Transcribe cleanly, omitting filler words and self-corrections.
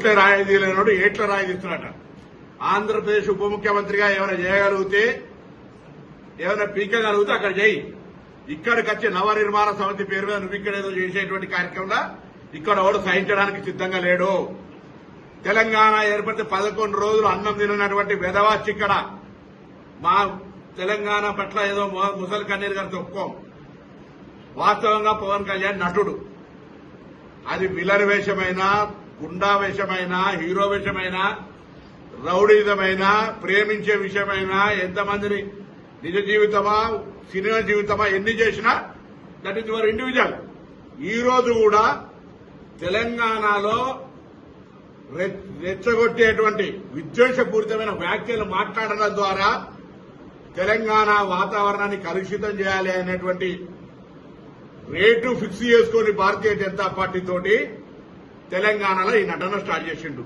ఓట్ల రాయితీ లేనోడు ఏట్ల రాయితీస్తున్నాట. ఆంధ్రప్రదేశ్ ఉప ముఖ్యమంత్రిగా ఏమైనా చేయగలిగితే, ఏమైనా పీకగలిగితే అక్కడ చేయి. ఇక్కడికి వచ్చి నవనిర్మాణ సమితి పేరు మీద నువ్వు ఇక్కడ ఏదో చేసేటువంటి కార్యక్రమంలో ఇక్కడ ఎవడు సహించడానికి సిద్ధంగా లేడు. తెలంగాణ ఏర్పడితే 11 రోజులు అన్నం తినటువంటి వెధవాచి ఇక్కడ మా తెలంగాణ పట్ల ఏదో ముసలి కన్నీరు గారితో ఒప్పుకోం. వాస్తవంగా పవన్ కళ్యాణ్ నటుడు. అది విలన్ వేషమైనా, గుండా వేషమైనా, హీరో వేషమైనా, రౌడీజమైనా, ప్రేమించే విషయమైనా, ఎంతమందిని నిజ జీవితమా సినిమా జీవితమా ఎన్ని చేసినా దట్ ఈజ్ యువర్ ఇండివిజువల్. ఈ రోజు కూడా తెలంగాణలో రెచ్చగొట్టేటువంటి విద్వేషపూరితమైన వ్యాఖ్యలు మాట్లాడడం ద్వారా తెలంగాణ వాతావరణాన్ని కలుషితం చేయాలి అనేటువంటి రేటు ఫిక్స్ చేసుకుని భారతీయ జనతా పార్టీ తోటి తెలంగాణలో ఈ నటన స్టార్ట్ చేసిండు.